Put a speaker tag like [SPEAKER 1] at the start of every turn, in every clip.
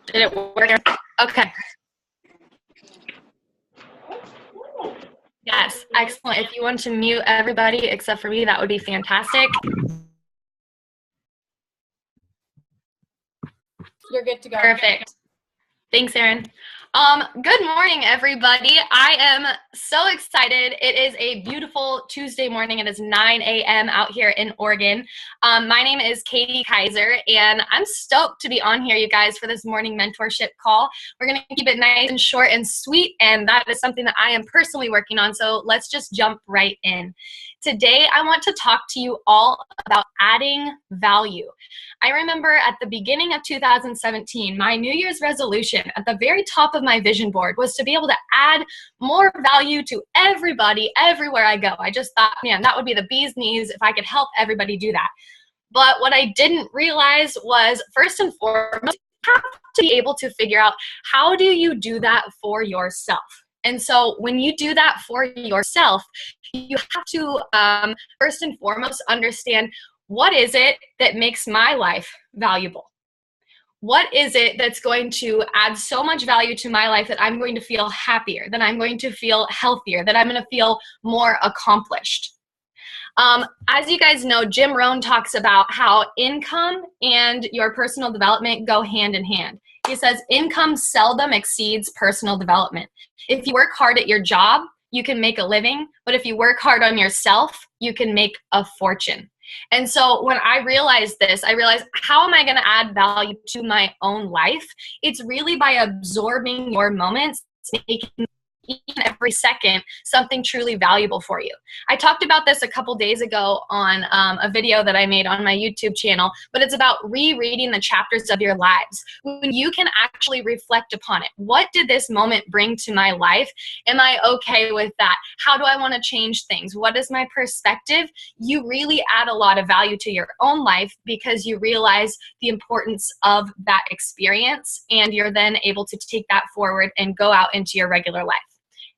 [SPEAKER 1] Did it work? Okay. Yes, excellent. If you want to mute everybody except for me, that would be fantastic.
[SPEAKER 2] You're good to go.
[SPEAKER 1] Perfect. Thanks, Erin. Good morning, everybody. I am so excited. It is a beautiful Tuesday morning. It is 9 a.m. out here in Oregon. My name is Katie Kaiser, and I'm stoked to be on here, you guys, for this morning mentorship call. We're going to keep it nice and short and sweet, and that is something that I am personally working on, so let's just jump right in. Today, I want to talk to you all about adding value. I remember at the beginning of 2017, my New Year's resolution at the very top of my vision board was to be able to add more value to everybody everywhere I go. I just thought, man, that would be the bee's knees if I could help everybody do that. But what I didn't realize was, first and foremost, you have to be able to figure out, how do you do that for yourself? And so when you do that for yourself, you have to first and foremost understand, what is it that makes my life valuable? What is it that's going to add so much value to my life that I'm going to feel happier, that I'm going to feel healthier, that I'm going to feel more accomplished? As you guys know, Jim Rohn talks about how income and your personal development go hand in hand. He says income seldom exceeds personal development. If you work hard at your job, you can make a living, but if you work hard on yourself, you can make a fortune. And so when I realized this, I realized, how am I going to add value to my own life? It's really by absorbing your moments, making each and every second something truly valuable for you. I talked about this a couple days ago on a video that I made on my YouTube channel, but it's about rereading the chapters of your lives. When you can actually reflect upon it. What did this moment bring to my life? Am I okay with that? How do I want to change things? What is my perspective? You really add a lot of value to your own life because you realize the importance of that experience, and you're then able to take that forward and go out into your regular life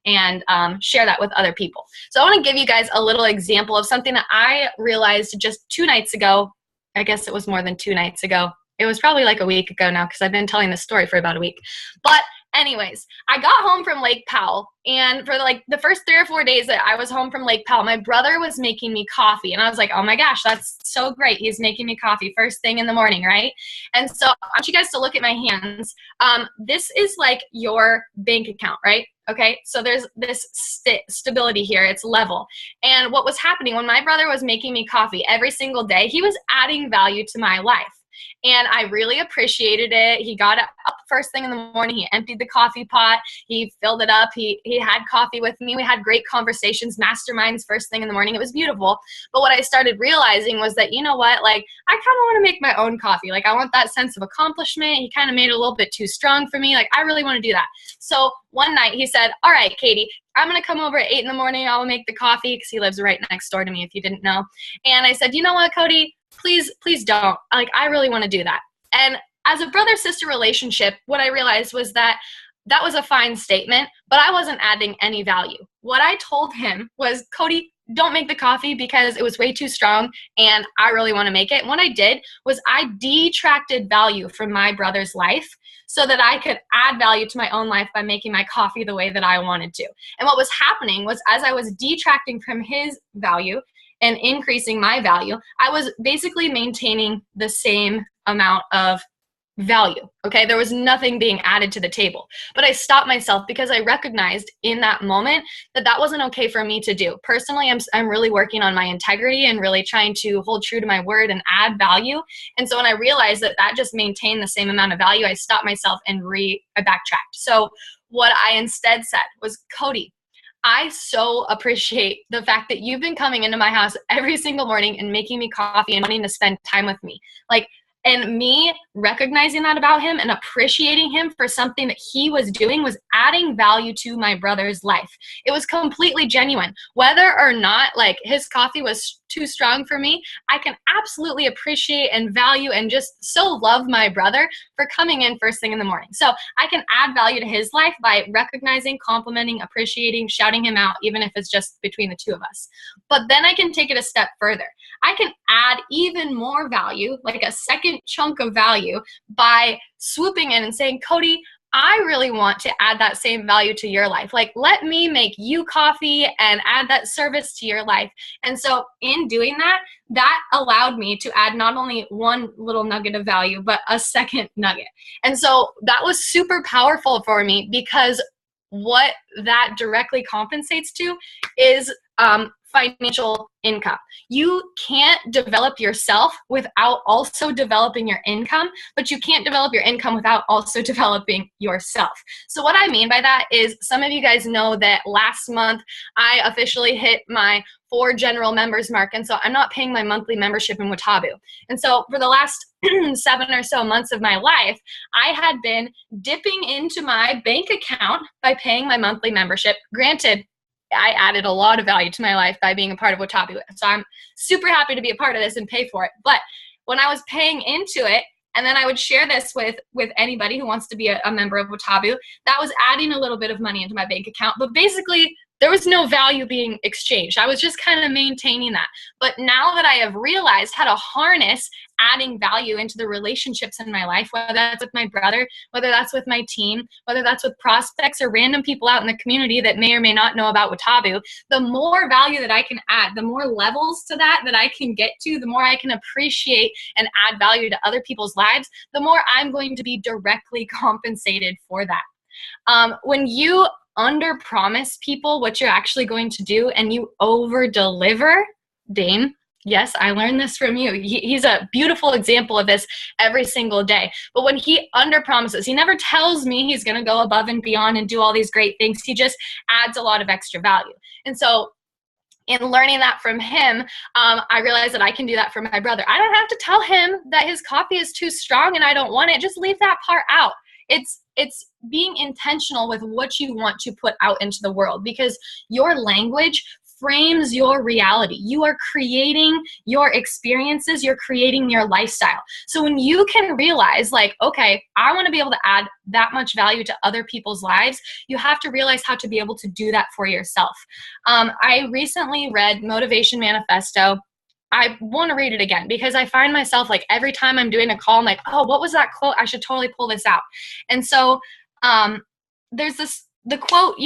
[SPEAKER 1] and share that with other people. So I want to give you guys a little example of something that I realized just 2 nights ago. I guess it was more than 2 nights ago. It was probably like a week ago now, because I've been telling this story for about a week. But anyways, I got home from Lake Powell, and for like the first 3 or 4 days that I was home from Lake Powell, my brother was making me coffee, and I was like, oh my gosh, that's so great. He's making me coffee first thing in the morning, right? And so I want you guys to look at my hands. This is like your bank account, right? Okay, so there's this stability here. It's level. And what was happening when my brother was making me coffee every single day, he was adding value to my life. And I really appreciated it. He got up first thing in the morning. He emptied the coffee pot. He filled it up. He had coffee with me. We had great conversations, masterminds first thing in the morning. It was beautiful. But what I started realizing was that, you know what, like, I kind of want to make my own coffee. Like, I want that sense of accomplishment. He kind of made it a little bit too strong for me. Like, I really want to do that. So one night he said, all right, Katie, I'm going to come over at 8 in the morning. I'll make the coffee, because he lives right next door to me, if you didn't know. And I said, you know what, Cody? Please don't. Like, I really want to do that. And as a brother-sister relationship, what I realized was that that was a fine statement, but I wasn't adding any value. What I told him was, Cody, don't make the coffee because it was way too strong and I really want to make it. And what I did was I detracted value from my brother's life so that I could add value to my own life by making my coffee the way that I wanted to. And what was happening was, as I was detracting from his value and increasing my value, I was basically maintaining the same amount of value. Okay, there was nothing being added to the table. But I stopped myself because I recognized in that moment that that wasn't okay for me to do. Personally, I'm really working on my integrity and really trying to hold true to my word and add value. And so when I realized that that just maintained the same amount of value, I stopped myself and I backtracked. So what I instead said was, Cody, I so appreciate the fact that you've been coming into my house every single morning and making me coffee and wanting to spend time with me. Like, And me recognizing that about him and appreciating him for something that he was doing was adding value to my brother's life. It was completely genuine. Whether or not like his coffee was too strong for me, I can absolutely appreciate and value and just so love my brother for coming in first thing in the morning. So I can add value to his life by recognizing, complimenting, appreciating, shouting him out, even if it's just between the two of us. But then I can take it a step further. I can add even more value, like a second chunk of value, by swooping in and saying, Cody, I really want to add that same value to your life. Like, let me make you coffee and add that service to your life. And so in doing that, that allowed me to add not only one little nugget of value, but a second nugget. And so that was super powerful for me, because what that directly compensates to is financial income. You can't develop yourself without also developing your income, but you can't develop your income without also developing yourself. So what I mean by that is, some of you guys know that last month I officially hit my 4 general members mark, and so I'm not paying my monthly membership in Watabu. And so for the last 7 or so months of my life, I had been dipping into my bank account by paying my monthly membership. Granted, I added a lot of value to my life by being a part of Watabu. So I'm super happy to be a part of this and pay for it. But when I was paying into it, and then I would share this with anybody who wants to be a member of Watabu, that was adding a little bit of money into my bank account. But basically, there was no value being exchanged. I was just kind of maintaining that. But now that I have realized how to harness adding value into the relationships in my life, whether that's with my brother, whether that's with my team, whether that's with prospects or random people out in the community that may or may not know about Watabu, the more value that I can add, the more levels to that I can get to, the more I can appreciate and add value to other people's lives, the more I'm going to be directly compensated for that. When you under promise people what you're actually going to do and you over deliver, Dane, yes, I learned this from you. He's a beautiful example of this every single day. But when he under promises, he never tells me he's going to go above and beyond and do all these great things. He just adds a lot of extra value. And so in learning that from him, I realized that I can do that for my brother. I don't have to tell him that his coffee is too strong and I don't want it. Just leave that part out. It's being intentional with what you want to put out into the world, because your language frames your reality. You are creating your experiences, you're creating your lifestyle. So when you can realize, like, okay, I want to be able to add that much value to other people's lives, you have to realize how to be able to do that for yourself. I recently read Motivation Manifesto. I want to read it again, because I find myself, like, every time I'm doing a call, I'm like, oh, what was that quote? I should totally pull this out. And so there's the quote,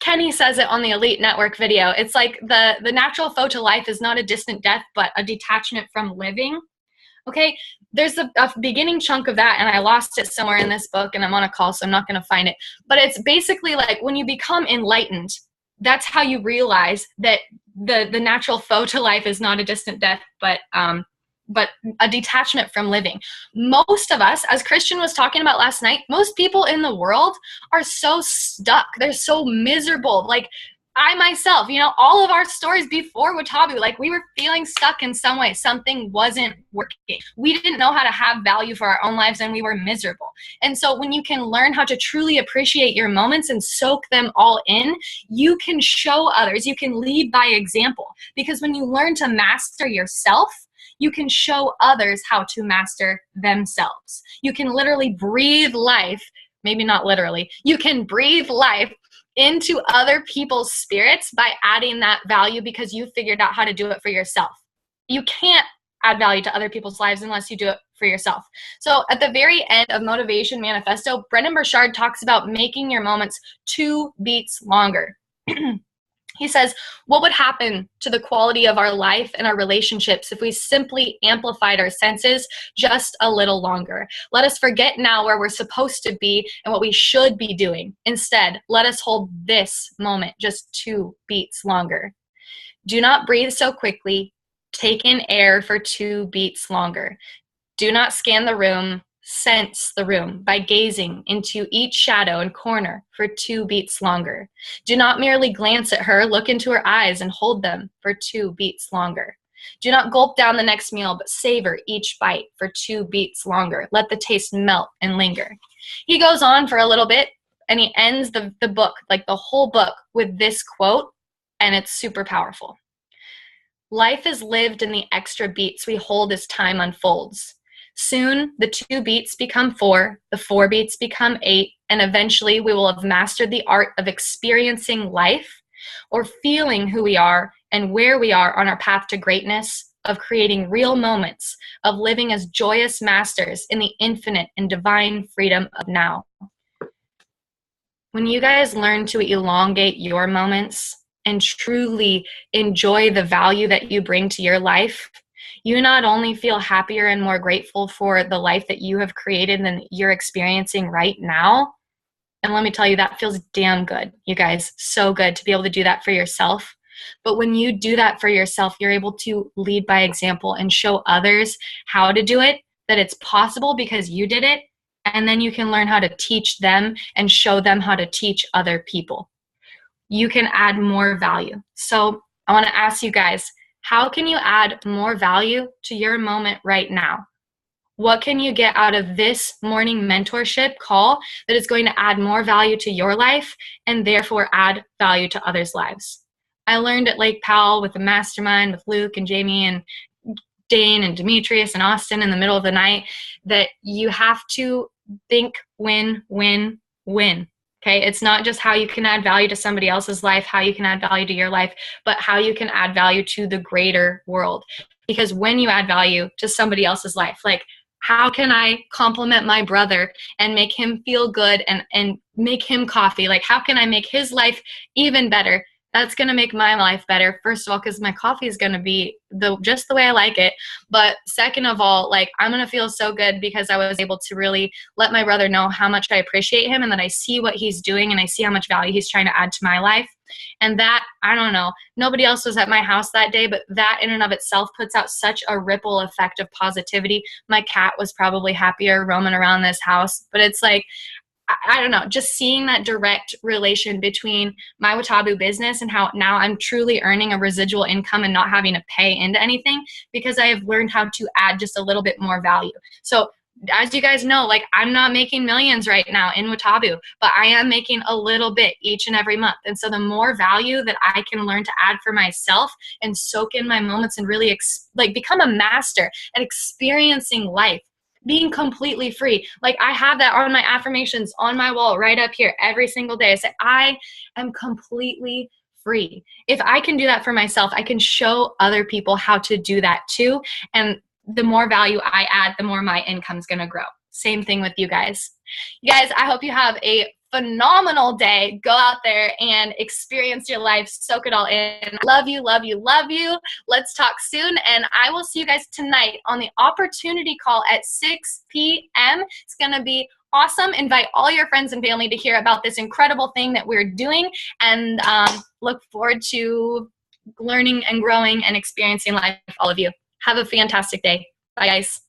[SPEAKER 1] Kenny says it on the Elite Network video. It's like the natural foe to life is not a distant death, but a detachment from living. Okay, there's a beginning chunk of that, and I lost it somewhere in this book, and I'm on a call, so I'm not going to find it. But it's basically like, when you become enlightened, that's how you realize that the natural foe to life is not a distant death, but a detachment from living. Most of us, as Christian was talking about last night, most people in the world are so stuck. They're so miserable. Like, I myself, all of our stories before Watabu, like, we were feeling stuck in some way. Something wasn't working. We didn't know how to have value for our own lives, and we were miserable. And so when you can learn how to truly appreciate your moments and soak them all in, you can show others. You can lead by example. Because when you learn to master yourself, you can show others how to master themselves. You can literally breathe life, maybe not literally, you can breathe life into other people's spirits by adding that value, because you figured out how to do it for yourself. You can't add value to other people's lives unless you do it for yourself. So at the very end of Motivation Manifesto, Brendan Burchard talks about making your moments 2 beats longer. He says, what would happen to the quality of our life and our relationships if we simply amplified our senses just a little longer? Let us forget now where we're supposed to be and what we should be doing. Instead, let us hold this moment just 2 beats longer. Do not breathe so quickly. Take in air for 2 beats longer. Do not scan the room. Sense the room by gazing into each shadow and corner for 2 beats longer. Do not merely glance at her, look into her eyes and hold them for 2 beats longer. Do not gulp down the next meal, but savor each bite for 2 beats longer. Let the taste melt and linger. He goes on for a little bit, and he ends the book, like the whole book, with this quote, and it's super powerful. Life is lived in the extra beats we hold as time unfolds. Soon, the 2 beats become 4, the 4 beats become 8, and eventually we will have mastered the art of experiencing life, or feeling who we are and where we are on our path to greatness, of creating real moments, of living as joyous masters in the infinite and divine freedom of now. When you guys learn to elongate your moments and truly enjoy the value that you bring to your life, you not only feel happier and more grateful for the life that you have created and you're experiencing right now. And let me tell you, that feels damn good, you guys. So good to be able to do that for yourself. But when you do that for yourself, you're able to lead by example and show others how to do it, that it's possible because you did it. And then you can learn how to teach them and show them how to teach other people. You can add more value. So I want to ask you guys, how can you add more value to your moment right now? What can you get out of this morning mentorship call that is going to add more value to your life and therefore add value to others' lives? I learned at Lake Powell with the mastermind with Luke and Jamie and Dane and Demetrius and Austin in the middle of the night that you have to think win, win, win. Okay, it's not just how you can add value to somebody else's life, how you can add value to your life, but how you can add value to the greater world. Because when you add value to somebody else's life, like how can I compliment my brother and make him feel good and make him coffee? Like how can I make his life even better? That's going to make my life better. First of all, because my coffee is going to be just the way I like it. But second of all, like I'm going to feel so good because I was able to really let my brother know how much I appreciate him and that I see what he's doing and I see how much value he's trying to add to my life. And that, I don't know, nobody else was at my house that day, but that in and of itself puts out such a ripple effect of positivity. My cat was probably happier roaming around this house, but it's like, I don't know, just seeing that direct relation between my Watabu business and how now I'm truly earning a residual income and not having to pay into anything because I have learned how to add just a little bit more value. So as you guys know, like I'm not making millions right now in Watabu, but I am making a little bit each and every month. And so the more value that I can learn to add for myself and soak in my moments and really become a master at experiencing life, being completely free. Like I have that on my affirmations on my wall right up here every single day. I say, I am completely free. If I can do that for myself, I can show other people how to do that too. And the more value I add, the more my income's going to grow. Same thing with you guys. You guys, I hope you have a phenomenal day. Go out there and experience your life. Soak it all in. Love you, love you, love you. Let's talk soon. And I will see you guys tonight on the opportunity call at 6 p.m. It's going to be awesome. Invite all your friends and family to hear about this incredible thing that we're doing. And look forward to learning and growing and experiencing life with all of you. Have a fantastic day. Bye, guys.